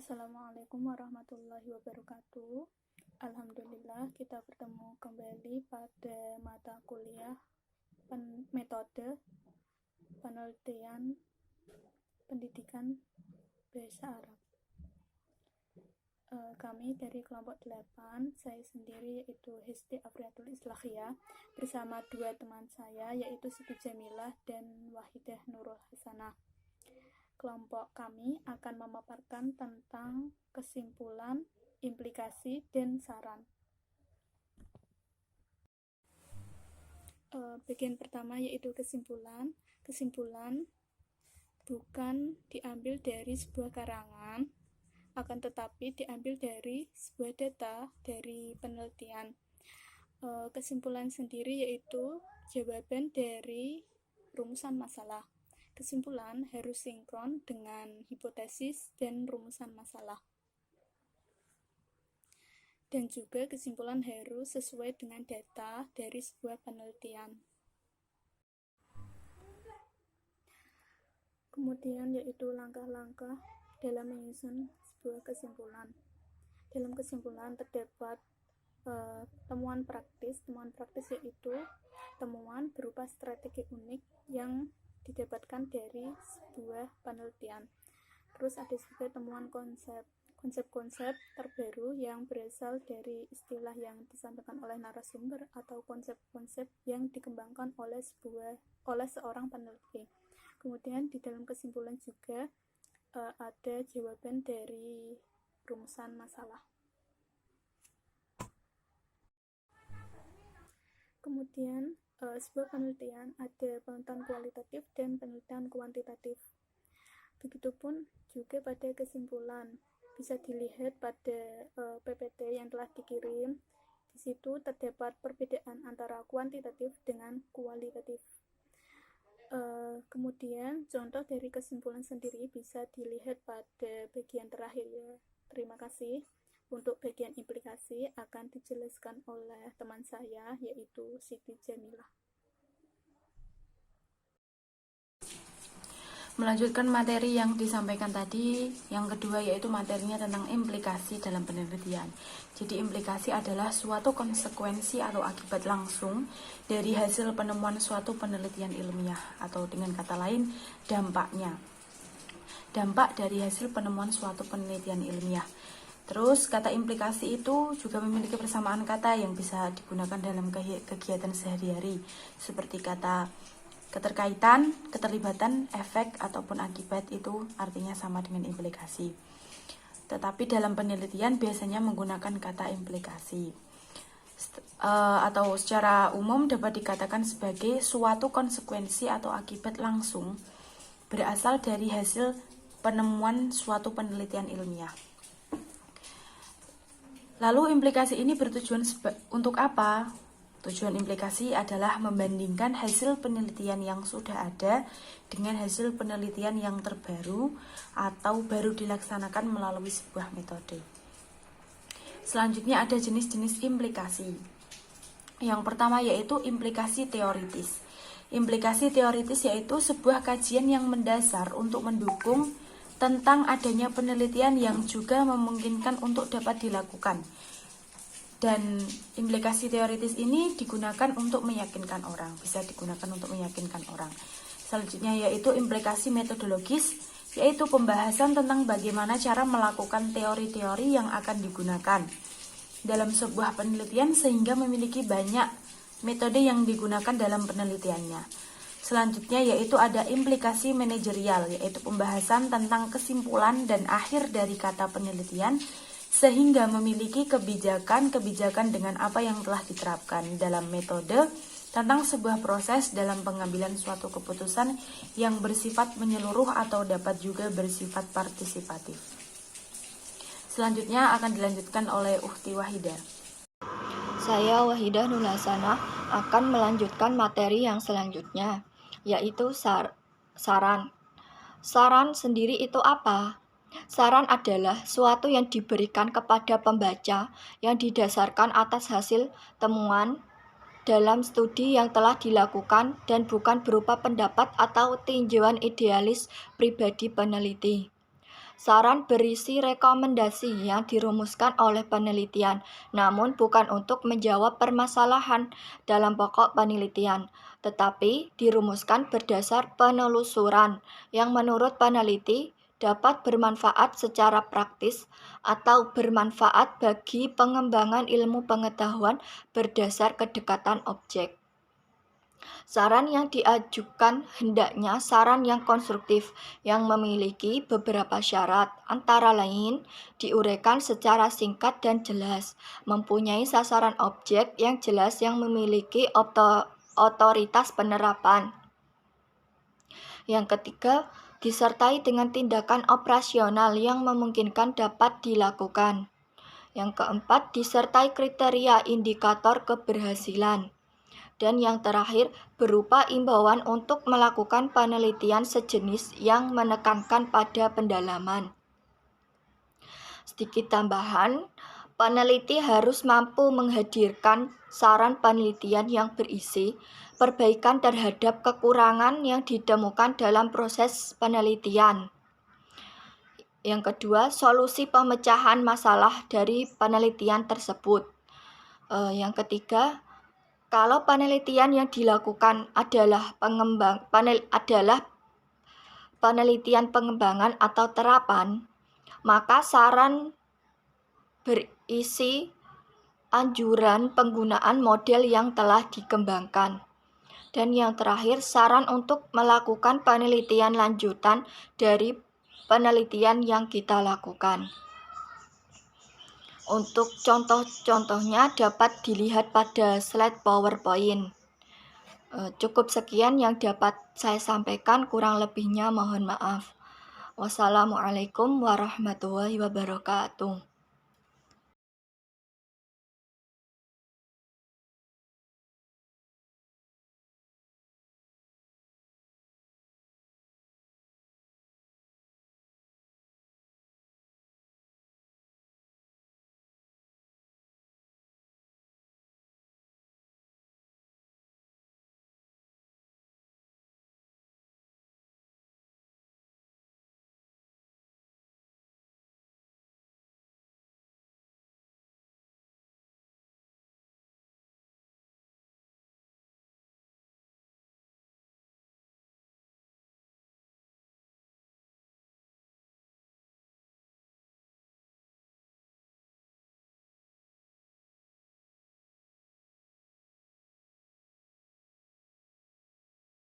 Assalamualaikum warahmatullahi wabarakatuh. Alhamdulillah kita bertemu kembali pada mata kuliah metode penelitian pendidikan bahasa Arab. Kami dari kelompok 8, saya sendiri yaitu Hesti Afriatul Islahiyah bersama dua teman saya yaitu Siti Jamilah dan Wahidah Nurul Hasanah. Kelompok kami akan memaparkan tentang kesimpulan, implikasi, dan saran. Bagian pertama yaitu kesimpulan. Kesimpulan bukan diambil dari sebuah karangan, akan tetapi diambil dari sebuah data dari penelitian. Kesimpulan sendiri yaitu jawaban dari rumusan masalah. Kesimpulan harus sinkron dengan hipotesis dan rumusan masalah. Dan juga kesimpulan harus sesuai dengan data dari sebuah penelitian. Kemudian yaitu langkah-langkah dalam menyusun sebuah kesimpulan. Dalam kesimpulan terdapat temuan praktis. Temuan praktis yaitu temuan berupa strategi unik yang didapatkan dari sebuah penelitian. Terus ada juga temuan konsep-konsep terbaru yang berasal dari istilah yang disampaikan oleh narasumber atau konsep-konsep yang dikembangkan oleh seorang peneliti. Kemudian di dalam kesimpulan juga ada jawaban dari rumusan masalah. Kemudian sebuah penelitian ada penelitian kualitatif dan penelitian kuantitatif. Begitupun juga pada kesimpulan, bisa dilihat pada PPT yang telah dikirim. Di situ terdapat perbedaan antara kuantitatif dengan kualitatif. Kemudian contoh dari kesimpulan sendiri bisa dilihat pada bagian terakhir ya. Terima kasih. Untuk bagian implikasi akan dijelaskan oleh teman saya yaitu Siti Jamilah. Melanjutkan materi yang disampaikan tadi, yang kedua yaitu materinya tentang implikasi dalam penelitian. Jadi implikasi adalah suatu konsekuensi atau akibat langsung dari hasil penemuan suatu penelitian ilmiah, atau dengan kata lain dampaknya. Dampak dari hasil penemuan suatu penelitian ilmiah. Terus kata implikasi itu juga memiliki persamaan kata yang bisa digunakan dalam kegiatan sehari-hari, seperti kata keterkaitan, keterlibatan, efek, ataupun akibat itu artinya sama dengan implikasi. Tetapi dalam penelitian biasanya menggunakan kata implikasi. Atau secara umum dapat dikatakan sebagai suatu konsekuensi atau akibat langsung berasal dari hasil penemuan suatu penelitian ilmiah. Lalu implikasi ini bertujuan untuk apa? Tujuan implikasi adalah membandingkan hasil penelitian yang sudah ada dengan hasil penelitian yang terbaru atau baru dilaksanakan melalui sebuah metode. Selanjutnya ada jenis-jenis implikasi. Yang pertama yaitu implikasi teoritis. Implikasi teoritis yaitu sebuah kajian yang mendasar untuk mendukung tentang adanya penelitian yang juga memungkinkan untuk dapat dilakukan. Dan implikasi teoritis ini digunakan untuk meyakinkan orang, bisa digunakan untuk meyakinkan orang. Selanjutnya yaitu implikasi metodologis, yaitu pembahasan tentang bagaimana cara melakukan teori-teori yang akan digunakan dalam sebuah penelitian sehingga memiliki banyak metode yang digunakan dalam penelitiannya. Selanjutnya yaitu ada implikasi manajerial, yaitu pembahasan tentang kesimpulan dan akhir dari kata penelitian sehingga memiliki kebijakan-kebijakan dengan apa yang telah diterapkan dalam metode tentang sebuah proses dalam pengambilan suatu keputusan yang bersifat menyeluruh atau dapat juga bersifat partisipatif. Selanjutnya akan dilanjutkan oleh Ukhti Wahidah. Saya Wahidah Nurul Hasanah akan melanjutkan materi yang selanjutnya, yaitu saran. Saran sendiri itu apa? Saran adalah suatu yang diberikan kepada pembaca yang didasarkan atas hasil temuan dalam studi yang telah dilakukan dan bukan berupa pendapat atau tinjauan idealis pribadi peneliti. Saran berisi rekomendasi yang dirumuskan oleh penelitian, namun bukan untuk menjawab permasalahan dalam pokok penelitian, tetapi dirumuskan berdasar penelusuran yang menurut peneliti dapat bermanfaat secara praktis atau bermanfaat bagi pengembangan ilmu pengetahuan berdasar kedekatan objek. Saran yang diajukan hendaknya saran yang konstruktif, yang memiliki beberapa syarat, antara lain diuraikan secara singkat dan jelas, mempunyai sasaran objek yang jelas yang memiliki otoritas penerapan. Yang ketiga, disertai dengan tindakan operasional yang memungkinkan dapat dilakukan. Yang keempat, disertai kriteria indikator keberhasilan. Dan yang terakhir, berupa imbauan untuk melakukan penelitian sejenis yang menekankan pada pendalaman. Sedikit tambahan, peneliti harus mampu menghadirkan saran penelitian yang berisi perbaikan terhadap kekurangan yang ditemukan dalam proses penelitian. Yang kedua, solusi pemecahan masalah dari penelitian tersebut. Yang ketiga, kalau penelitian yang dilakukan adalah penelitian pengembangan atau terapan, maka saran berisi anjuran penggunaan model yang telah dikembangkan. Dan yang terakhir, saran untuk melakukan penelitian lanjutan dari penelitian yang kita lakukan. Untuk contoh-contohnya dapat dilihat pada slide PowerPoint. Cukup sekian yang dapat saya sampaikan, kurang lebihnya mohon maaf. Wassalamualaikum warahmatullahi wabarakatuh.